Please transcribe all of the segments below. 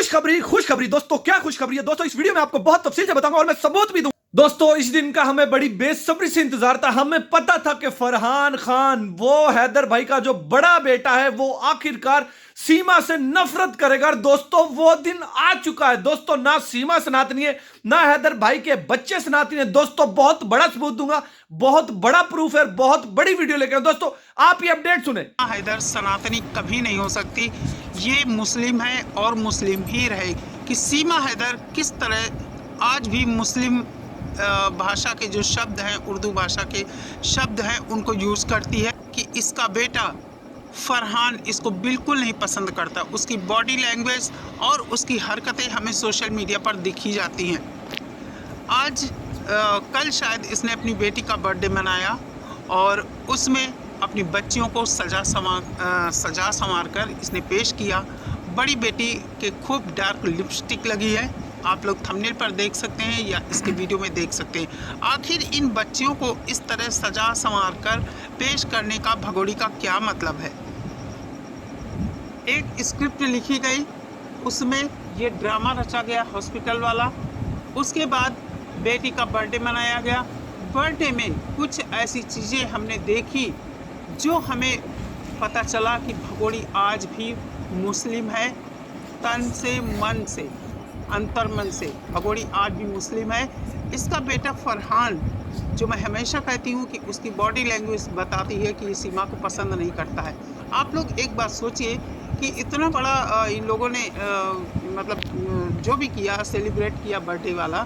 खुशखबरी दोस्तों, क्या खुशखबरी है दोस्तों। इस वीडियो में आपको बहुत तफसील से बताऊंगा और मैं सबूत भी दूंगा। दोस्तों, इस दिन का हमें बड़ी बेसब्री से इंतजार था। हमें पता था कि फरहान खान, वो हैदर भाई का जो बड़ा बेटा है, वो आखिरकार सीमा से नफरत करेगा। और दोस्तों, वो दिन आ चुका है। दोस्तों, ना सीमा सनातनी है, ना हैदर भाई के बच्चे सनातनी है। दोस्तों, बहुत बड़ा सबूत दूंगा, बहुत बड़ा प्रूफ है, बहुत बड़ी वीडियो लेकर दोस्तों आप ये अपडेट सुने। हैदर सनातनी कभी नहीं हो सकती, ये मुस्लिम है और मुस्लिम ही रहेगी। कि सीमा हैदर किस तरह आज भी मुस्लिम भाषा के जो शब्द हैं, उर्दू भाषा के शब्द हैं, उनको यूज़ करती है। कि इसका बेटा फरहान इसको बिल्कुल नहीं पसंद करता। उसकी बॉडी लैंग्वेज और उसकी हरकतें हमें सोशल मीडिया पर दिखी जाती हैं। आज कल शायद इसने अपनी बेटी का बर्थडे मनाया और उसमें अपनी बच्चियों को सजा संवार कर इसने पेश किया। बड़ी बेटी के खूब डार्क लिपस्टिक लगी है, आप लोग थंबनेल पर देख सकते हैं या इसके वीडियो में देख सकते हैं। आखिर इन बच्चियों को इस तरह सजा संवार कर पेश करने का भगोड़ी का क्या मतलब है। एक स्क्रिप्ट लिखी गई, उसमें ये ड्रामा रचा गया हॉस्पिटल वाला। उसके बाद बेटी का बर्थडे मनाया गया। बर्थडे में कुछ ऐसी चीज़ें हमने देखी जो हमें पता चला कि भगोड़ी आज भी मुस्लिम है, तन से मन से, अंतर्मन से भगोड़ी आज भी मुस्लिम है। इसका बेटा फरहान, जो मैं हमेशा कहती हूँ कि उसकी बॉडी लैंग्वेज बताती है कि ये सीमा को पसंद नहीं करता है। आप लोग एक बात सोचिए कि इतना बड़ा इन लोगों ने मतलब जो भी किया, सेलिब्रेट किया बर्थडे वाला,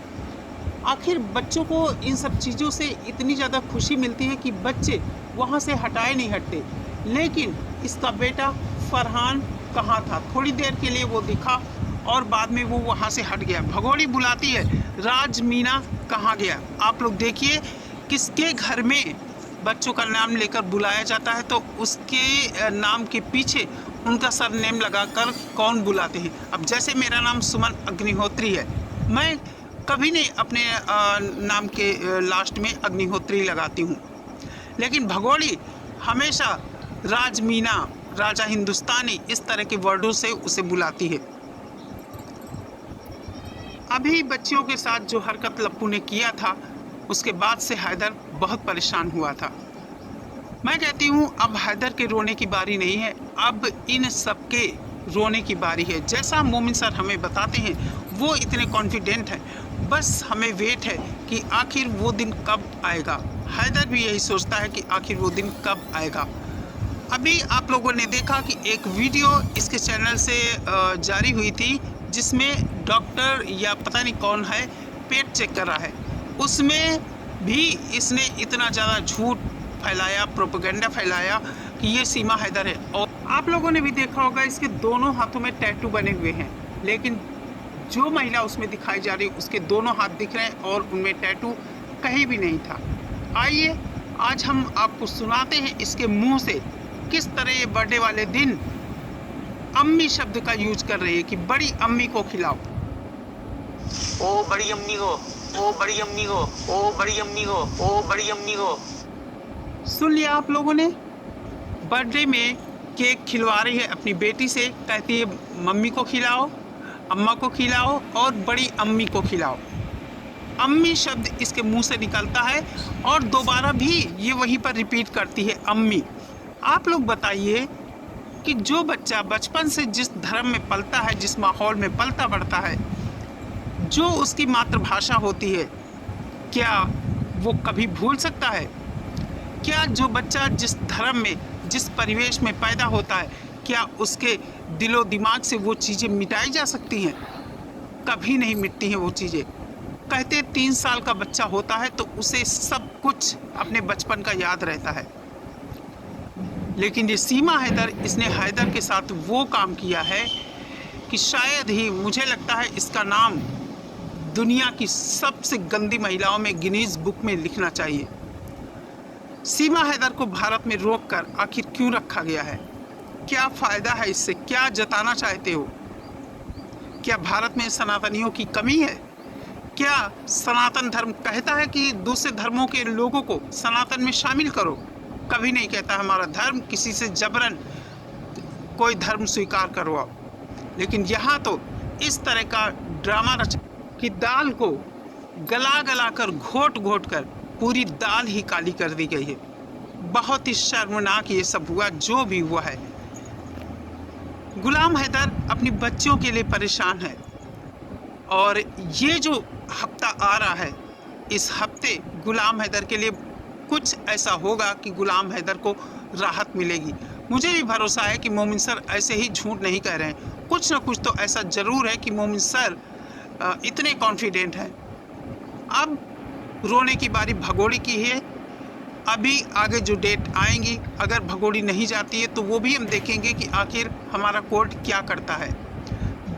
आखिर बच्चों को इन सब चीज़ों से इतनी ज़्यादा खुशी मिलती है कि बच्चे वहाँ से हटाए नहीं हटते। लेकिन इसका बेटा फरहान कहाँ था? थोड़ी देर के लिए वो दिखा और बाद में वो वहाँ से हट गया। भगोड़ी बुलाती है, राज मीना कहाँ गया? आप लोग देखिए, किसके घर में बच्चों का नाम लेकर बुलाया जाता है तो उसके नाम के पीछे उनका सरनेम लगाकर कौन बुलाते हैं। अब जैसे मेरा नाम सुमन अग्निहोत्री है, मैं कभी नहीं अपने नाम के लास्ट में अग्निहोत्री लगाती हूँ, लेकिन भगोड़ी हमेशा राज मीना, राजा हिंदुस्तानी, इस तरह के वर्डों से उसे बुलाती है। अभी बच्चियों के साथ जो हरकत लप्पू ने किया था, उसके बाद से हैदर बहुत परेशान हुआ था। मैं कहती हूँ अब हैदर के रोने की बारी नहीं है, अब इन सबके रोने की बारी है। जैसा मोमिन सर हमें बताते हैं, वो इतने कॉन्फिडेंट हैं, बस हमें वेट है कि आखिर वो दिन कब आएगा। हैदर भी यही सोचता है कि आखिर वो दिन कब आएगा। अभी आप लोगों ने देखा कि एक वीडियो इसके चैनल से जारी हुई थी, जिसमें डॉक्टर या पता नहीं कौन है पेट चेक कर रहा है। उसमें भी इसने इतना ज़्यादा झूठ फैलाया, प्रोपेगेंडा फैलाया कि ये सीमा हैदर है। और आप लोगों ने भी देखा होगा, इसके दोनों हाथों में टैटू बने हुए हैं, लेकिन जो महिला उसमें दिखाई जा रही है उसके दोनों हाथ दिख रहे हैं और उनमें टैटू कहीं भी नहीं था। आइए आज हम आपको सुनाते हैं इसके मुंह से किस तरह ये बर्थडे वाले दिन अम्मी शब्द का यूज कर रही है कि बड़ी अम्मी को खिलाओ। ओ बड़ी अम्मी को, ओ बड़ी अम्मी को, ओ बड़ी अम्मी को, ओ बड़ी अम्मी को। सुन लिया आप लोगों ने? बर्थडे में केक खिलवा रही है अपनी बेटी से, कहती है मम्मी को खिलाओ, अम्मा को खिलाओ और बड़ी अम्मी को खिलाओ। अम्मी शब्द इसके मुंह से निकलता है और दोबारा भी ये वहीं पर रिपीट करती है, अम्मी। आप लोग बताइए कि जो बच्चा बचपन से जिस धर्म में पलता है, जिस माहौल में पलता बढ़ता है, जो उसकी मातृभाषा होती है, क्या वो कभी भूल सकता है? क्या जो बच्चा जिस धर्म में, जिस परिवेश में पैदा होता है, क्या उसके दिलो दिमाग से वो चीज़ें मिटाई जा सकती हैं? कभी नहीं मिटती हैं वो चीज़ें। कहते 3 साल का बच्चा होता है तो उसे सब कुछ अपने बचपन का याद रहता है, लेकिन ये सीमा हैदर, इसने हैदर के साथ वो काम किया है कि शायद ही, मुझे लगता है इसका नाम दुनिया की सबसे गंदी महिलाओं में गिनीज बुक में लिखना चाहिए। सीमा हैदर को भारत में रोककर आखिर क्यों रखा गया है? क्या फ़ायदा है इससे? क्या जताना चाहते हो? क्या भारत में सनातनियों की कमी है? क्या सनातन धर्म कहता है कि दूसरे धर्मों के लोगों को सनातन में शामिल करो? कभी नहीं कहता हमारा धर्म किसी से जबरन कोई धर्म स्वीकार करवाओ। लेकिन यहाँ तो इस तरह का ड्रामा रचा कि दाल को गला गला कर घोट घोट कर पूरी दाल ही काली कर दी गई है। बहुत ही शर्मनाक ये सब हुआ जो भी हुआ है। गुलाम हैदर अपनी बच्चों के लिए परेशान है और ये जो हफ्ता आ रहा है, इस हफ्ते गुलाम हैदर के लिए कुछ ऐसा होगा कि गुलाम हैदर को राहत मिलेगी। मुझे भी भरोसा है कि मोमिन सर ऐसे ही झूठ नहीं कह रहे हैं। कुछ ना कुछ तो ऐसा ज़रूर है कि मोमिन सर इतने कॉन्फिडेंट हैं। अब रोने की बारी भगोड़ी की है। अभी आगे जो डेट आएंगी, अगर भगोड़ी नहीं जाती है तो वो भी हम देखेंगे कि आखिर हमारा कोर्ट क्या करता है।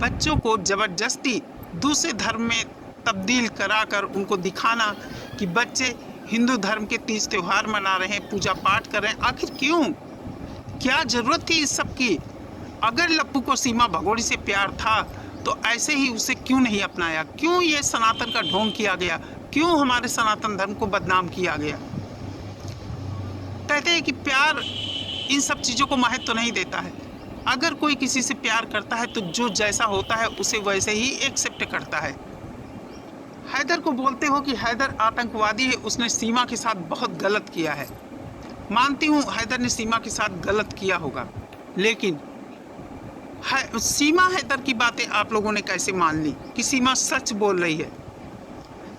बच्चों को ज़बरदस्ती दूसरे धर्म में तब्दील कराकर उनको दिखाना कि बच्चे हिंदू धर्म के तीज त्यौहार मना रहे हैं, पूजा पाठ कर रहे हैं, आखिर क्यों? क्या ज़रूरत थी इस सब की? अगर लप्पू को सीमा भगोड़ी से प्यार था तो ऐसे ही उसे क्यों नहीं अपनाया? क्यों ये सनातन का ढोंग किया गया? क्यों हमारे सनातन धर्म को बदनाम किया गया? कहते हैं कि प्यार इन सब चीज़ों को महत्व तो नहीं देता है। अगर कोई किसी से प्यार करता है तो जो जैसा होता है उसे वैसे ही एक्सेप्ट करता है। हैदर को बोलते हो कि हैदर आतंकवादी है, उसने सीमा के साथ बहुत गलत किया है। मानती हूँ हैदर ने सीमा के साथ गलत किया होगा, लेकिन सीमा हैदर की बातें आप लोगों ने कैसे मान ली कि सीमा सच बोल रही है?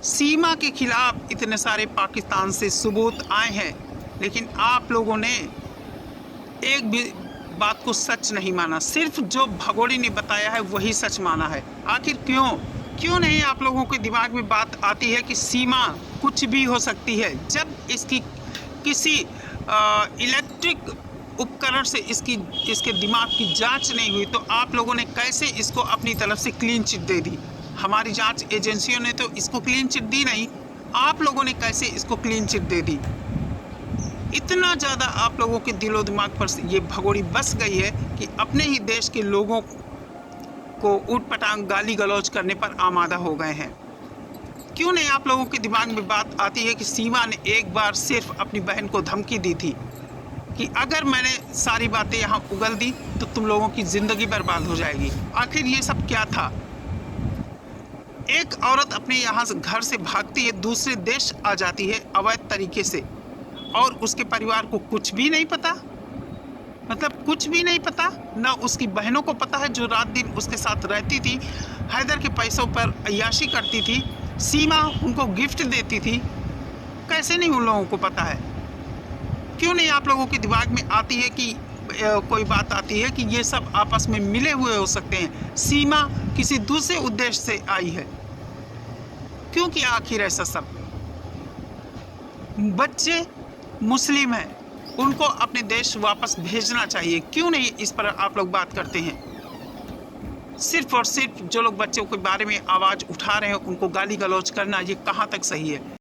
सीमा के खिलाफ इतने सारे पाकिस्तान से सबूत आए हैं, लेकिन आप लोगों ने एक भी बात को सच नहीं माना। सिर्फ जो भगोड़ी ने बताया है वही सच माना है। आखिर क्यों नहीं आप लोगों के दिमाग में बात आती है कि सीमा कुछ भी हो सकती है? जब इसकी किसी इलेक्ट्रिक उपकरण से इसके दिमाग की जांच नहीं हुई तो आप लोगों ने कैसे इसको अपनी तरफ से क्लीन चिट दे दी? हमारी जांच एजेंसियों ने तो इसको क्लीन चिट दी नहीं, आप लोगों ने कैसे इसको क्लीन चिट दे दी? इतना ज़्यादा आप लोगों के दिलो दिमाग पर ये भगोड़ी बस गई है कि अपने ही देश के लोगों को ऊट-पटांग गाली गलौज करने पर आमादा हो गए हैं। क्यों नहीं आप लोगों के दिमाग में बात आती है कि सीमा ने एक बार सिर्फ अपनी बहन को धमकी दी थी कि अगर मैंने सारी बातें यहाँ उगल दी तो तुम लोगों की ज़िंदगी बर्बाद हो जाएगी। आखिर ये सब क्या था? एक औरत अपने यहाँ से घर से भागती है, दूसरे देश आ जाती है अवैध तरीके से, और उसके परिवार को कुछ भी नहीं पता। मतलब कुछ भी नहीं पता, ना उसकी बहनों को पता है जो रात दिन उसके साथ रहती थी, हैदर के पैसों पर अय्याशी करती थी, सीमा उनको गिफ्ट देती थी। कैसे नहीं उन लोगों को पता है? क्यों नहीं आप लोगों के दिमाग में आती है कि कोई बात आती है कि ये सब आपस में मिले हुए हो सकते हैं, सीमा किसी दूसरे उद्देश्य से आई है? क्यों किया आखिर ऐसा सब? बच्चे मुस्लिम हैं, उनको अपने देश वापस भेजना चाहिए। क्यों नहीं इस पर आप लोग बात करते हैं? सिर्फ और सिर्फ जो लोग बच्चों के बारे में आवाज़ उठा रहे हैं उनको गाली गलौज करना, ये कहाँ तक सही है?